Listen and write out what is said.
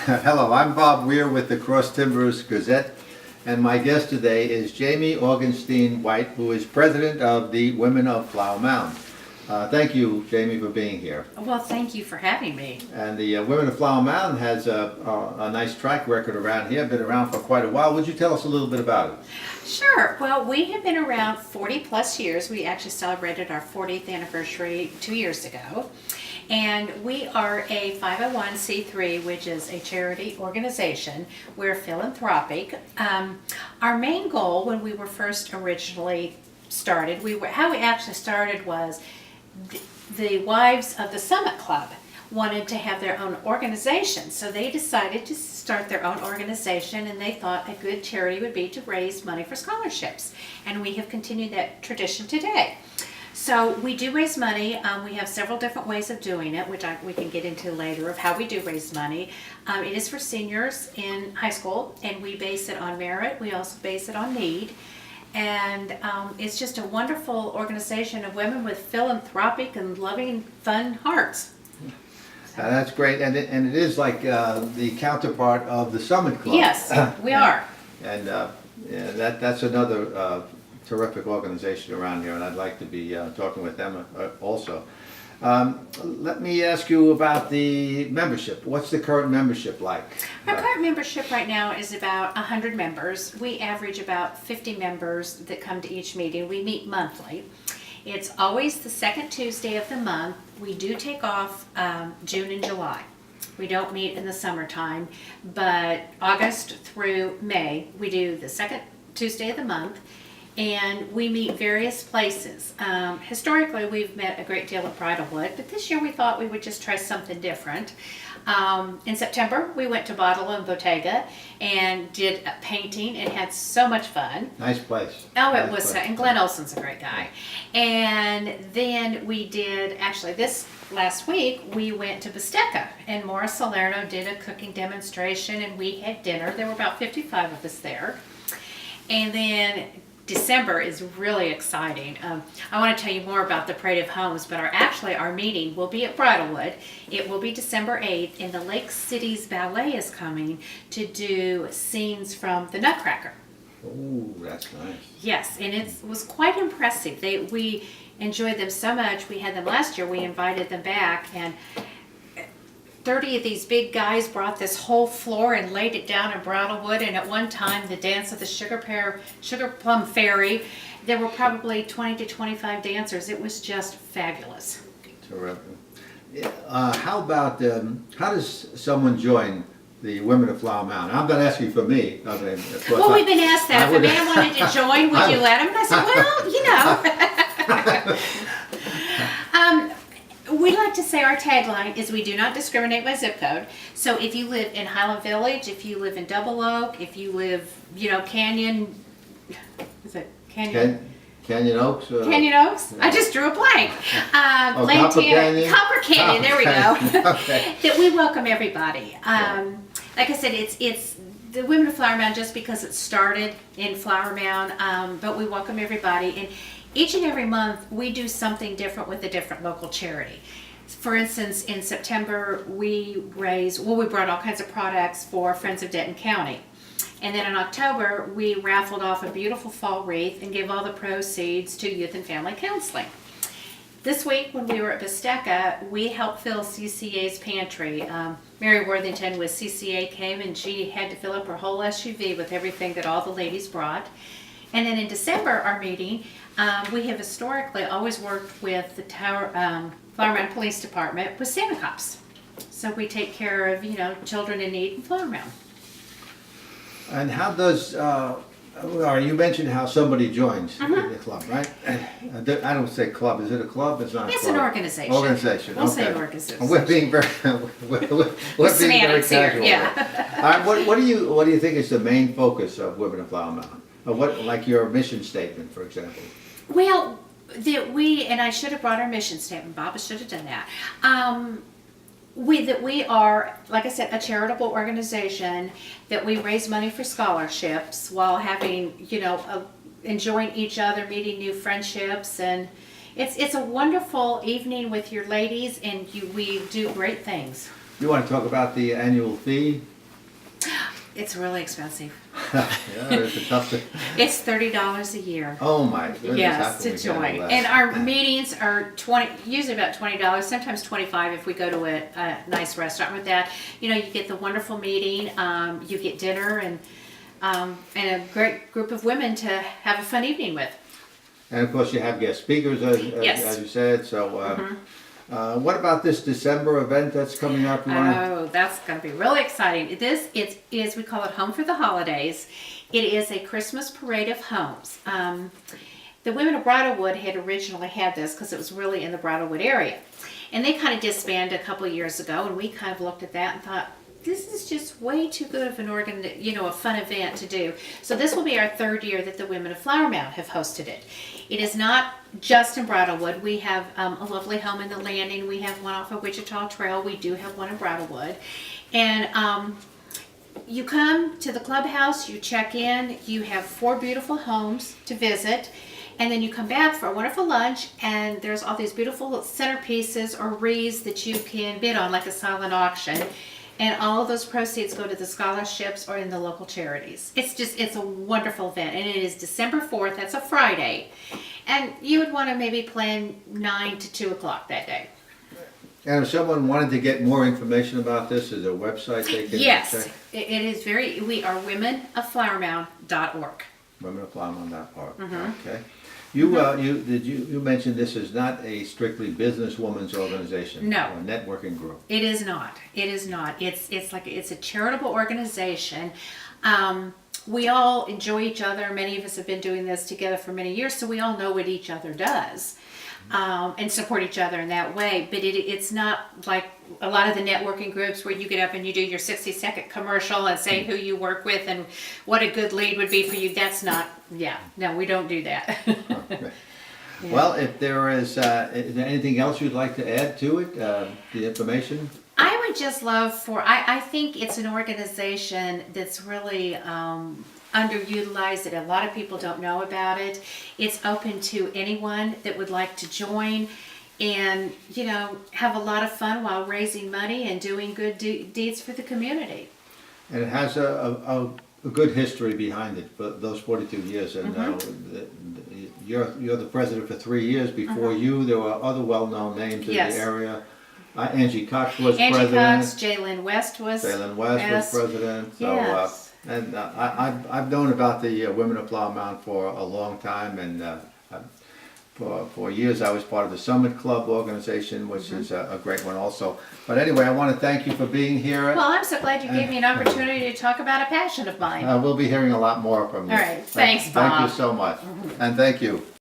Hello, I'm Bob Weir with the Cross Timbers Gazette, and my guest today is Jamie Augenstein White, who is president of the Women of Flower Mound. Thank you, Jamie, for being here. Well, thank you for having me. And the Women of Flower Mound has a nice track record around here, been around for quite a while. Would you tell us a little bit about it? Sure. Well, we have been around 40 plus years. We actually celebrated our 40th anniversary 2 years ago. And we are a 501c3, which is a charity organization. We're philanthropic. Our main goal when we were first originally started, how we actually started was the wives of the Summit Club wanted to have their own organization. So they decided to start their own organization, and they thought a good charity would be to raise money for scholarships. And we have continued that tradition today. So we do raise money. We have several different ways of doing it, which we can get into later, of how we do raise money. It is for seniors in high school, and we base it on merit. We also base it on need. And it's just a wonderful organization of women with philanthropic and loving, fun hearts. That's great, and it is like the counterpart of the Summit Club. Yes, we are. And yeah, that's another terrific organization around here, and I'd like to be talking with them also. Let me ask you about the membership. What's the current membership like? Our current membership right now is about 100 members. We average about 50 members that come to each meeting. We meet monthly. It's always the second Tuesday of the month. We do take off June and July. We don't meet in the summertime, but August through May, we do the second Tuesday of the month. And we meet various places. Historically, we've met a great deal at Bridalwood, but this year we thought we would just try something different. In September, we went to Bottle and Bottega and did a painting and had so much fun. Nice place. Oh, it Nice was, place. and Glenn Olson's a great guy. And then we did, actually this last week, we went to Bisteca, and Maura Salerno did a cooking demonstration, and we had dinner. There were about 55 of us there. And then December is really exciting. I want to tell you more about the Parade of Homes, but our meeting will be at Bridalwood. It will be December 8th, and the Lake Cities Ballet is coming to do scenes from the Nutcracker. Oh, that's nice. Yes, and it was quite impressive. We enjoyed them so much. We had them last year. We invited them back, and 30 of these big guys brought this whole floor and laid it down in Bridalwood, and at one time the dance of the Sugar Plum Fairy, there were probably 20 to 25 dancers. It was just fabulous. Terrific. How about, how does someone join the Women of Flower Mound? I'm not asking for me. I mean, of course, Well, we've been asked that. If a man wanted to join, would you let him? And I said, well, you know. We like to say our tagline is we do not discriminate by zip code. So if you live in Highland Village, if you live in Double Oak, if you live, Canyon, is it Canyon? Canyon Oaks? Canyon Oaks? I just drew a blank. Copper Canyon? Copper Canyon, there we go. Okay. That we welcome everybody. Like I said, it's the Women of Flower Mound just because it started in Flower Mound, but we welcome everybody. And each and every month, we do something different with a different local charity. For instance, in September, we brought all kinds of products for Friends of Denton County. And then in October, we raffled off a beautiful fall wreath and gave all the proceeds to Youth and Family Counseling. This week, when we were at Bisteca, we helped fill CCA's pantry. Mary Worthington with CCA came, and she had to fill up her whole SUV with everything that all the ladies brought. And then in December, our meeting, we have historically always worked with the Flower Mound Police Department with Santa Cops. So we take care of, children in need in Flower Mound. And how does, you mentioned how somebody joins the club, right? I don't say club. Is it a club? It's not a club. It's an organization. Organization. We'll okay. say organization. We're being very, we're being very casual. Yeah. All right, what do you think is the main focus of Women of Flower Mound? Like your mission statement, for example? Well, and I should have brought our mission statement, Bob, I should have done that. We are, like I said, a charitable organization that we raise money for scholarships while having, enjoying each other, meeting new friendships, and it's a wonderful evening with your ladies, and we do great things. You want to talk about the annual fee? It's really expensive. Yeah, it's a tough thing. It's $30 a year. Oh my goodness. how Yes, can to we handle join. that? And our meetings are usually about $20, sometimes 25 if we go to a nice restaurant with that. You know, you get the wonderful meeting, you get dinner and a great group of women to have a fun evening with. And of course, you have guest speakers, Yes. as you said, so, what about this December event that's coming up? You wanna- Oh, that's going to be really exciting. This is, we call it Home for the Holidays. It is a Christmas parade of homes. The women of Bridlewood had originally had this because it was really in the Bridlewood area. And they kind of disbanded a couple of years ago, and we kind of looked at that and thought, this is just way too good of a fun event to do. So this will be our third year that the women of Flower Mound have hosted it. It is not just in Bridlewood. We have a lovely home in the Landing. We have one off of Wichita Trail. We do have one in Bridlewood. And you come to the clubhouse, you check in, you have 4 beautiful homes to visit, and then you come back for a wonderful lunch, and there's all these beautiful centerpieces or wreaths that you can bid on, like a silent auction. And all of those proceeds go to the scholarships or in the local charities. It's a wonderful event. And it is December 4th, that's a Friday. And you would want to maybe plan 9 to 2 o'clock that day. And if someone wanted to get more information about this, is there a website they can Yes, check? it is we are womenofflowermound.org. Womenofplowmound.org. Mm-hmm. Okay. You mentioned this is not a strictly businesswoman's organization. No. Or a networking group. It is not. It is not. It's a charitable organization. We all enjoy each other. Many of us have been doing this together for many years, so we all know what each other does, and support each other in that way. But it's not like a lot of the networking groups where you get up and you do your 60-second commercial and say who you work with and what a good lead would be for you. That's not. Yeah. No, we don't do that. Okay. Well, if there is there anything else you'd like to add to it, the information? I would just love I think it's an organization that's really underutilized, that a lot of people don't know about it. It's open to anyone that would like to join and, have a lot of fun while raising money and doing good deeds for the community. And it has a good history behind it for those 42 years. And you're the president for 3 years. Before you, there were other well-known names in Yes. the area. Angie Cox was Angie president. Cox, Jalen West was. Jalen West was president. So, Yes. and I've known about the Women of Flower Mound for a long time, and for years I was part of the Summit Club organization, which is a great one also. But anyway, I want to thank you for being here. Well, I'm so glad you gave me an opportunity to talk about a passion of mine. We'll be hearing a lot more from you. All right. Thanks, Thank you Bob. so much. And thank you.